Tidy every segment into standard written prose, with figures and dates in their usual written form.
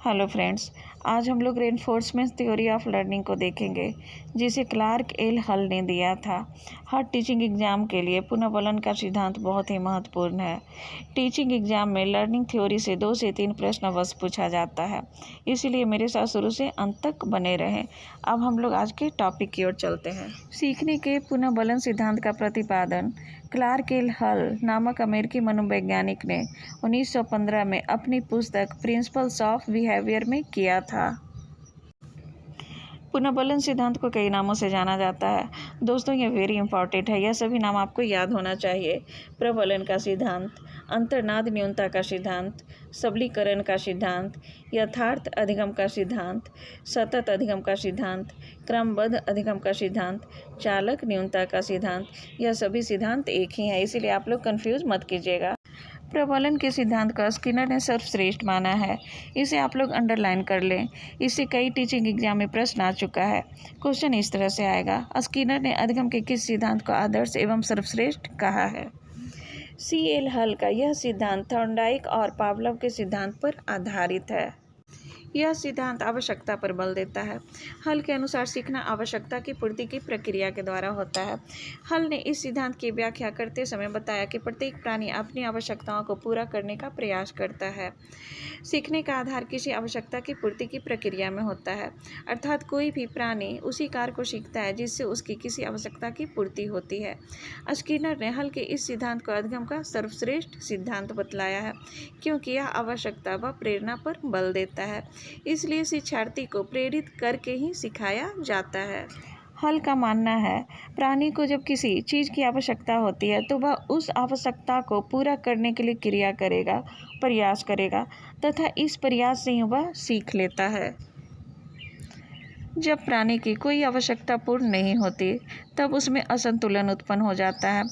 Hello friends, आज हम लोग रेनफोर्समेंट थ्योरी ऑफ लर्निंग को देखेंगे, जिसे क्लार्क एल हल ने दिया था। हर टीचिंग एग्जाम के लिए पुनर्वलन का सिद्धांत बहुत ही महत्वपूर्ण है। टीचिंग एग्जाम में लर्निंग थ्योरी से 2 से 3 प्रश्न बस पूछा जाता है, इसीलिए मेरे साथ शुरू से अंत तक बने रहें। अब हम लोग आज के टॉपिक की ओर चलते हैं। सीखने के पुनर्वलन सिद्धांत का प्रतिपादन क्लार्क एल हल नामक अमेरिकी मनोवैज्ञानिक ने 1915 में अपनी पुस्तक प्रिंसिपल्स ऑफ बिहेवियर में किया था। पुनर्वलन सिद्धांत को कई नामों से जाना जाता है। दोस्तों, ये वेरी इंपॉर्टेंट है, यह सभी नाम आपको याद होना चाहिए। प्रबलन का सिद्धांत, अंतर्नाद न्यूनता का सिद्धांत, सबलीकरण का सिद्धांत, यथार्थ अधिगम का सिद्धांत, सतत अधिगम का सिद्धांत, क्रमबद्ध अधिगम का सिद्धांत, चालक न्यूनता का सिद्धांत। यह सभी सिद्धांत एक ही है, इसीलिए आप लोग कंफ्यूज मत कीजिएगा। प्रबलन के सिद्धांत को स्किनर ने सर्वश्रेष्ठ माना है, इसे आप लोग अंडरलाइन कर लें। इससे कई टीचिंग एग्जाम में प्रश्न आ चुका है। क्वेश्चन इस तरह से आएगा, स्किनर ने अधिगम के किस सिद्धांत को आदर्श एवं सर्वश्रेष्ठ कहा है? सी एल हल का यह सिद्धांत थॉर्नडाइक और पावलोव के सिद्धांत पर आधारित है। यह सिद्धांत आवश्यकता पर बल देता है। हल के अनुसार सीखना आवश्यकता की पूर्ति की प्रक्रिया के द्वारा होता है। हल ने इस सिद्धांत की व्याख्या करते समय बताया कि प्रत्येक प्राणी अपनी आवश्यकताओं को पूरा करने का प्रयास करता है। सीखने का आधार किसी आवश्यकता की पूर्ति की प्रक्रिया में होता है, अर्थात कोई भी प्राणी उसी कार्य को सीखता है जिससे उसकी किसी आवश्यकता की पूर्ति होती है। स्किनर ने हल के इस सिद्धांत को अधिगम का सर्वश्रेष्ठ सिद्धांत बतलाया है, क्योंकि यह आवश्यकता व प्रेरणा पर बल देता है, इसलिए शिक्षार्थी को प्रेरित करके ही सिखाया जाता है। हल का मानना है, प्राणी को जब किसी चीज़ की आवश्यकता होती है तो वह उस आवश्यकता को पूरा करने के लिए क्रिया करेगा, प्रयास करेगा तथा इस प्रयास से ही वह सीख लेता है। जब प्राणी की कोई आवश्यकता पूर्ण नहीं होती तब उसमें असंतुलन उत्पन्न हो जाता है।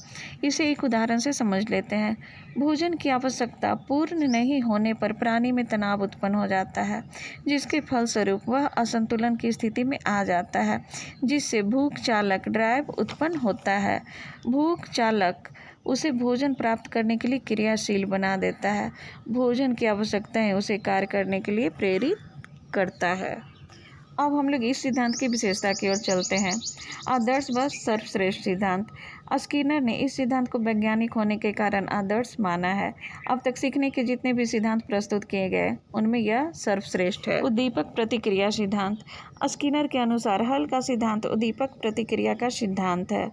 इसे एक उदाहरण से समझ लेते हैं। भोजन की आवश्यकता पूर्ण नहीं होने पर प्राणी में तनाव उत्पन्न हो जाता है, जिसके फलस्वरूप वह असंतुलन की स्थिति में आ जाता है, जिससे भूख चालक ड्राइव उत्पन्न होता है। भूख चालक उसे भोजन प्राप्त करने के लिए क्रियाशील बना देता है। भोजन की आवश्यकताएं उसे कार्य करने के लिए प्रेरित करता है। अब हम लोग इस सिद्धांत की विशेषता की ओर चलते हैं। आदर्श व सर्वश्रेष्ठ सिद्धांत। स्किनर ने इस सिद्धांत को वैज्ञानिक होने के कारण आदर्श माना है। अब तक सीखने के जितने भी सिद्धांत प्रस्तुत किए गए उनमें यह सर्वश्रेष्ठ है। उद्दीपक प्रतिक्रिया सिद्धांत। स्किनर के अनुसार हल का सिद्धांत उद्दीपक प्रतिक्रिया का सिद्धांत है।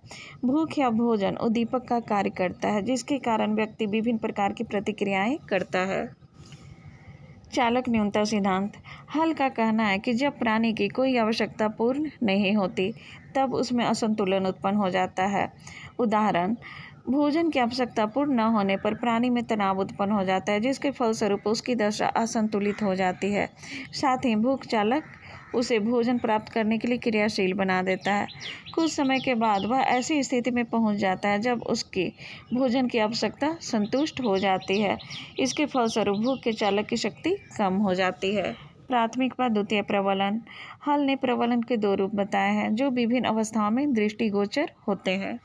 भूख या भोजन उद्दीपक का कार्य करता है, जिसके कारण व्यक्ति विभिन्न प्रकार की प्रतिक्रियाएं करता है। चालक न्यूनता सिद्धांत। हल का कहना है कि जब प्राणी की कोई आवश्यकता पूर्ण नहीं होती तब उसमें असंतुलन उत्पन्न हो जाता है। उदाहरण, भोजन की आवश्यकता पूर्ण न होने पर प्राणी में तनाव उत्पन्न हो जाता है, जिसके फलस्वरूप उसकी दशा असंतुलित हो जाती है। साथ ही भूख चालक उसे भोजन प्राप्त करने के लिए क्रियाशील बना देता है। कुछ समय के बाद वह ऐसी स्थिति में पहुंच जाता है जब उसकी भोजन की आवश्यकता संतुष्ट हो जाती है। इसके फलस्वरूप भूख के चालक की शक्ति कम हो जाती है। प्राथमिक व द्वितीय प्रबलन। हल ने प्रबलन के 2 रूप बताए हैं, जो विभिन्न अवस्थाओं में दृष्टिगोचर होते हैं।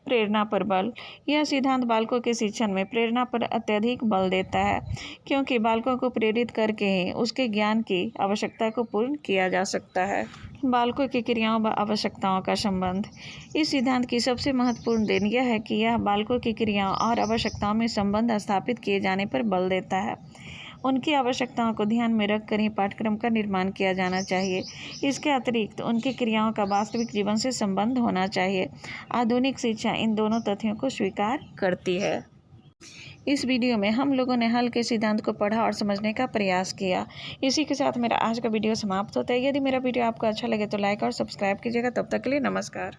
प्रेरणा पर बल। यह सिद्धांत बालकों के शिक्षण में प्रेरणा पर अत्यधिक बल देता है, क्योंकि बालकों को प्रेरित करके ही उसके ज्ञान की आवश्यकता को पूर्ण किया जा सकता है। बालकों की क्रियाओं व आवश्यकताओं का संबंध। इस सिद्धांत की सबसे महत्वपूर्ण देन यह है कि यह बालकों की क्रियाओं और आवश्यकताओं में संबंध स्थापित किए जाने पर बल देता है। उनकी आवश्यकताओं को ध्यान में रखकर ही पाठ्यक्रम का निर्माण किया जाना चाहिए। इसके अतिरिक्त उनकी क्रियाओं का वास्तविक जीवन से संबंध होना चाहिए। आधुनिक शिक्षा इन दोनों तथ्यों को स्वीकार करती है। इस वीडियो में हम लोगों ने हल के सिद्धांत को पढ़ा और समझने का प्रयास किया। इसी के साथ मेरा आज का वीडियो समाप्त होता है। यदि मेरा वीडियो आपको अच्छा लगे तो लाइक और सब्सक्राइब कीजिएगा। तब तक के लिए नमस्कार।